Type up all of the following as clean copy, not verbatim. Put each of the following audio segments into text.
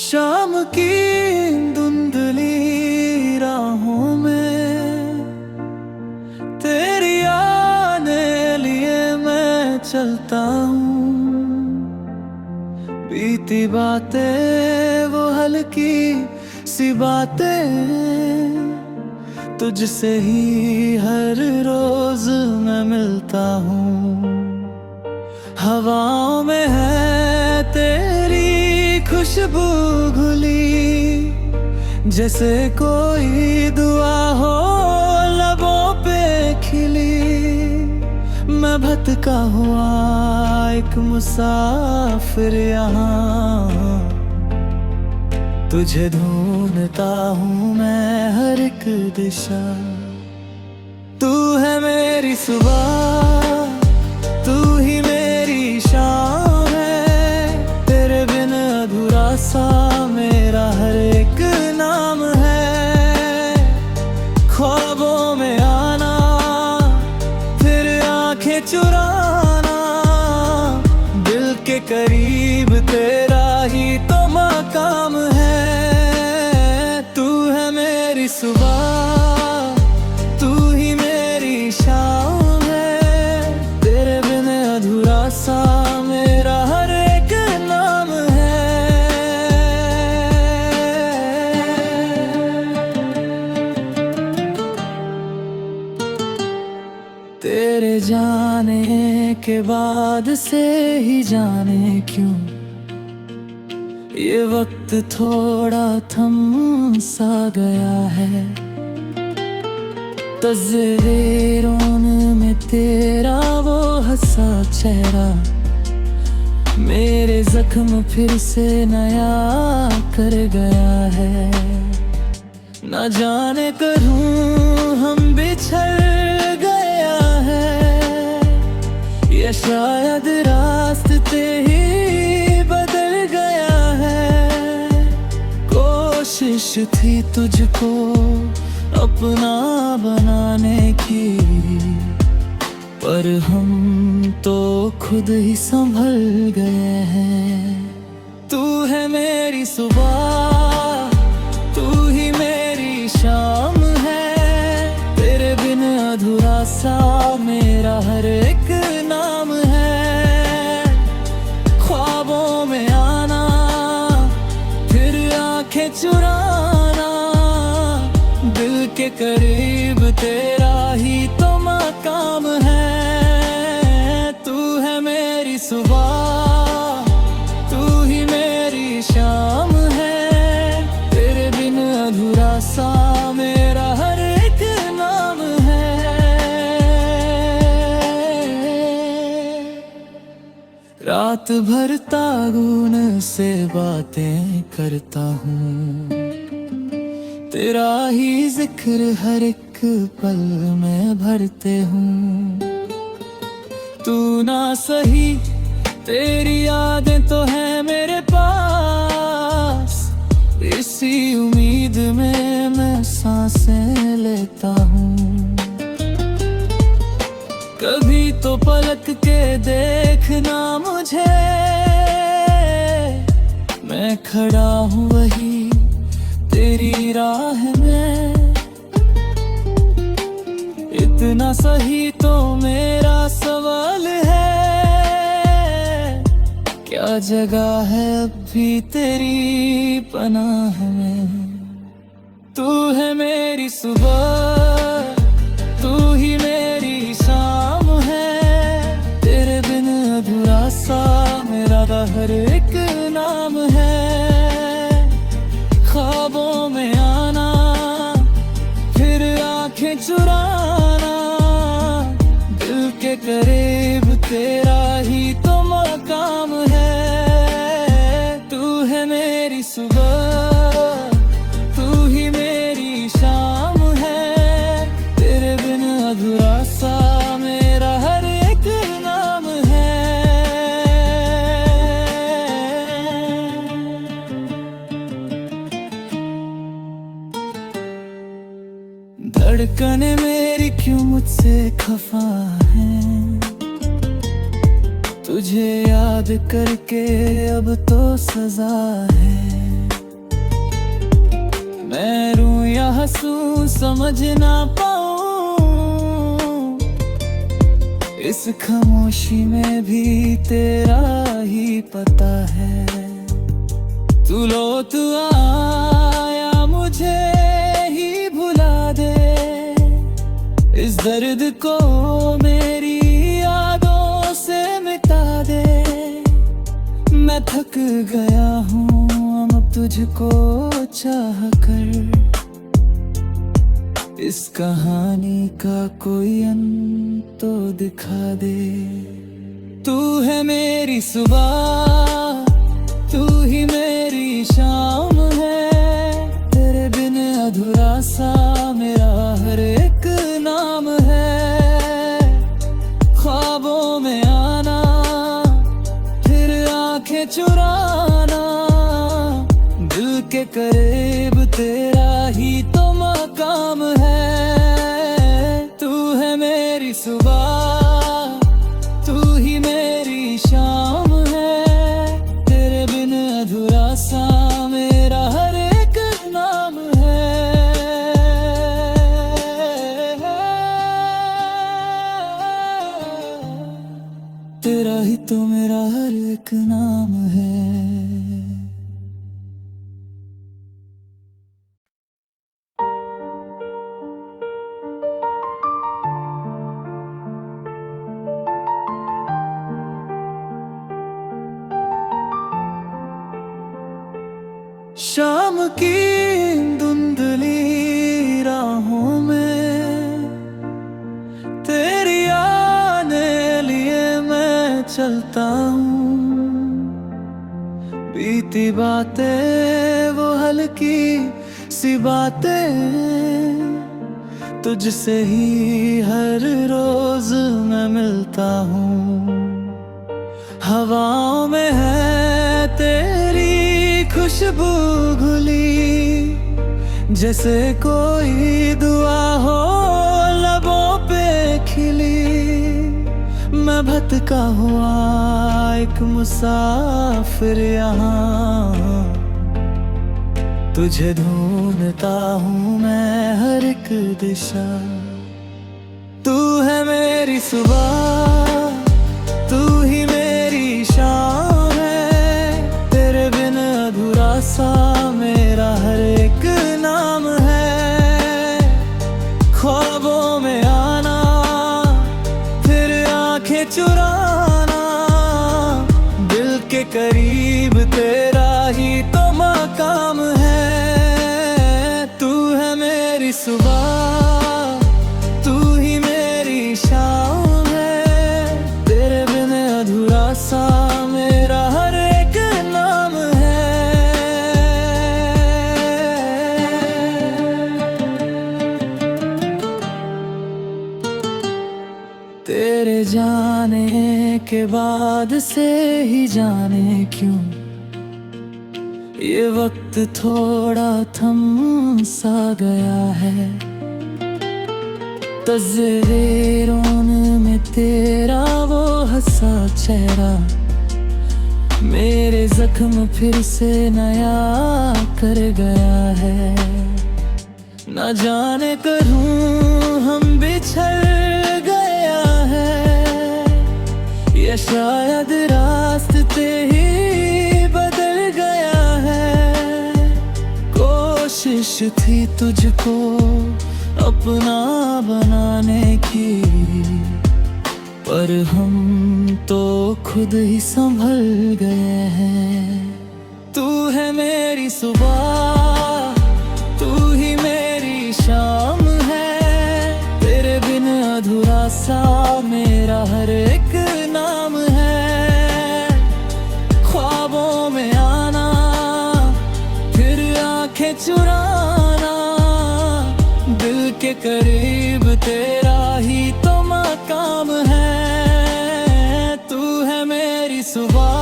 शाम की धुंधली राहों में तेरी आने लिए मैं चलता हूँ। बीती बातें वो हल्की सी बातें, तुझसे ही हर रोज मैं मिलता हूँ। हवाओं में है तेरी खुशबू घुली, जैसे कोई दुआ हो लबों पे खिली। मैं भटका हुआ एक मुसाफिर यहाँ, तुझे ढूंढता हूँ मैं हर एक दिशा। तू है मेरी सुबह, तू ही मेरी शाम है, तेरे बिन अधूरा सा मेरा हर एक नाम है। ख्वाबों में आना फिर आंखें चुराना, दिल के करीब तेरा ही तो मकाम है। तू है मेरी सुबह, तू ही मेरी शाम है, तेरे बिन अधूरा सा मेरा हर एक नाम है। तेरे जाने के बाद से ही जाने क्यों ये वक्त थोड़ा थम सा गया है। तस्वीरों में तेरा वो हंसा चेहरा मेरे जख्म फिर से नया कर गया है। न जाने करूं हम बिछड़ गया है, ये शायद रास्ते ही बदल गया है। कोशिश थी तुझको अपना बनाने की, पर हम तो खुद ही संभल गए हैं। तू है मेरी सुबह, तू ही मेरी शाम है, तेरे बिन अधूरा सा मेरा हर एक नाम है। ख्वाबों में आना फिर आंखें चुराना, दिल के करीब तेरा ही तो मकाम है। तू है मेरी सुबह, तू ही मेरी शाम है, तेरे बिन अधूरा सा मेरा हर एक नाम है। रात भर तागुन से बातें करता हूँ, तेरा ही जिक्र हर एक पल में भरते हूँ। तू ना सही तेरी यादें तो है मेरे पास, इसी उम्मीद में मैं सांसें लेता हूँ। कभी तो पलक के देखना मुझे, मैं खड़ा हूँ वही तेरी राह में। इतना सही तो मेरा सवाल है, क्या जगह है अब भी तेरी पनाह में। तू है मेरी सुबह, तू ही मेरी शाम है, तेरे बिन अधूरा सा मेरा हर एक नाम है। ख्वाबों में आना फिर आंखें चुराना, दिल के करीब तेरा ही तो मकाम है। तू है मेरी सुबह, तू ही मेरी शाम है, तेरे बिन अधूरा सा मेरा हर एक नाम है। धड़कने मेरी क्यों मुझसे खफा है, तुझे याद करके अब तो सजा है। हंसूं समझ ना पाऊं, इस खामोशी में भी तेरा ही पता है। तू लौट आया मुझे ही भुला दे, इस दर्द को मेरी यादों से मिटा दे। मैं थक गया हूँ अब तुझको चाह कर, इस कहानी का कोई अंत तो दिखा दे। तू है मेरी सुबह, तू ही मेरी शाम है, तेरे बिन अधूरा सा मेरा हर एक नाम है। ख्वाबों में आना फिर आंखें चुराना, दिल के करीब तेरा ही तो मकाम है। तू है मेरी सुबह, तू ही मेरी शाम है, तेरे बिन अधूरा सा मेरा हर एक नाम है। तेरा ही तो मेरा हर एक नाम है। शाम की धुंधली राहों में तेरी आने लिए मैं चलता हूँ। बीती बातें वो हल्की सी बातें, तुझसे ही हर रोज मैं मिलता हूँ। हवाओं में है तेरी खुशबू घुली, जैसे कोई दुआ हो लबों पे खिली। मैं भटका हुआ एक मुसाफिर यहाँ, तुझे ढूंढता हूँ मैं हर एक दिशा। तू है मेरी सुबह, तू ही मेरी शाम है, तेरे बिन अधूरा सा मेरा हर एक नाम है। ख्वाबों में आना फिर आंखें चुराना, दिल के करीब तेरा ही तो मकाम है। तू है मेरी सुबह, तू ही मेरी शाम है, तेरे बिन अधूरा सा मेरा हर एक नाम है। तेरे जाने के बाद से ही जाने क्यों ये वक्त थोड़ा थम सा गया है। तस्वीरों में तेरा वो हंसा चेहरा मेरे जख्म फिर से नया कर गया है। न जाने करूं हम बिछड़ गया है, या शायद रास्ते ही बदल गया है। कोशिश थी तुझको अपना बनाने की, पर हम तो खुद ही संभल गए हैं। तू है मेरी सुबह, तू ही मेरी शाम है, तेरे बिन अधूरा सा मेरा हर एक नाम है। ख्वाबों में आना फिर आंखें चुराना, दिल के करीब तेरा ही तो मकाम है। तू है मेरी सुबह,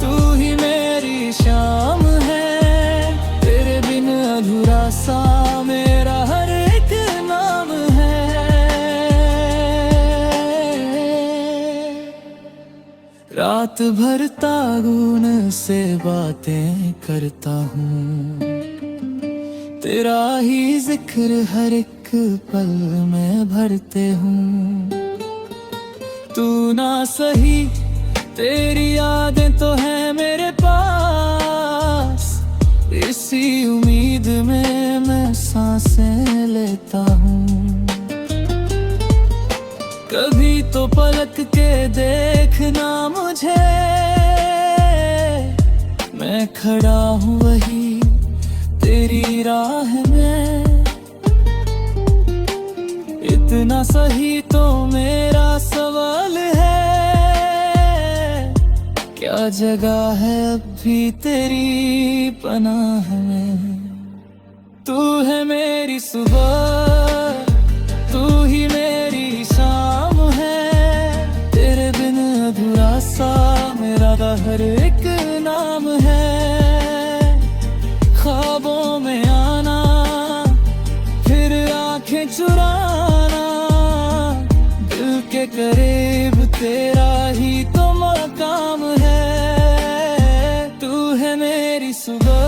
तू ही मेरी शाम है, तेरे बिन अधूरा सा मेरा हर एक नाम है। रात भर तागुन से बातें करता हूँ, तेरा ही जिक्र हर एक पल में भरते हूँ। तू ना सही, तेरी यादें तो हैं मेरे पास। इसी उम्मीद में मैं सांसें लेता हूँ। कभी तो पलक के देखना मुझे, मैं खड़ा हूँ वही तेरी राह में। इतना सही तो मेरा सवाल है, क्या जगह है अब भी तेरी पनाह में। तू है मेरी सुबह, तू ही मेरी शाम है। तेरे बिन अधूरा सा मेरा हर एक नाम है। ख्वाबों में आना, फिर आंखें चुराना, दिल के करीब तेरा ही तो मकाम है। तू है मेरी सुबह,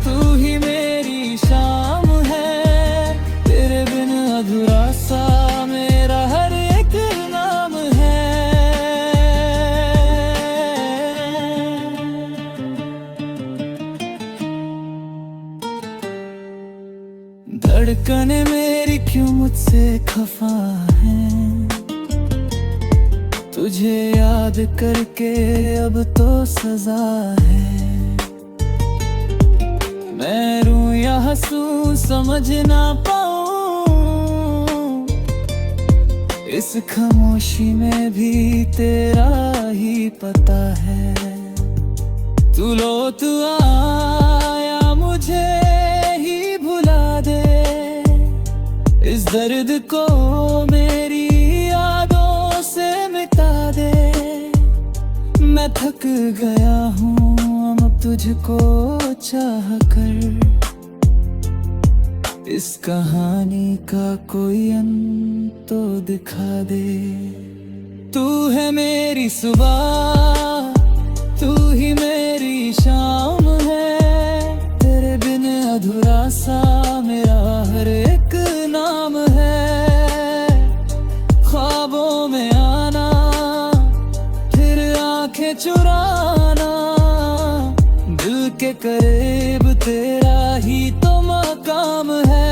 तू ही मेरी शाम है। तेरे बिन अधूरा सा मेरा हर एक नाम है। धड़कने मेरी क्यों मुझसे खफा है, तुझे याद करके अब तो सजा है। मैं रूं या हंसूं समझ ना पाऊं, इस खामोशी में भी तेरा ही पता है। तू लौट आया मुझे ही भुला दे, इस दर्द को मेरी यादों से मिटा दे। मैं थक गया हूँ अब तुझको चाह कर, इस कहानी का कोई अंत तो दिखा दे। तू है मेरी सुबह, तू ही मेरी शाम है। तेरे बिन अधूरा सा मेरा हर एक नाम है। ख्वाबों में आना, फिर आंखें चुराना, दिल के करीब तेरा ही तो मकाम है।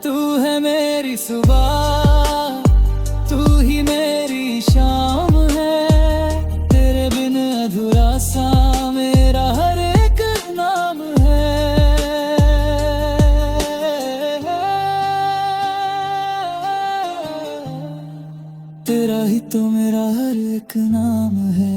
तू है मेरी सुबह, तू ही मेरी शाम है। तेरे बिन अधूरा सा मेरा हर एक नाम है। तेरा ही तो मेरा हर एक नाम है।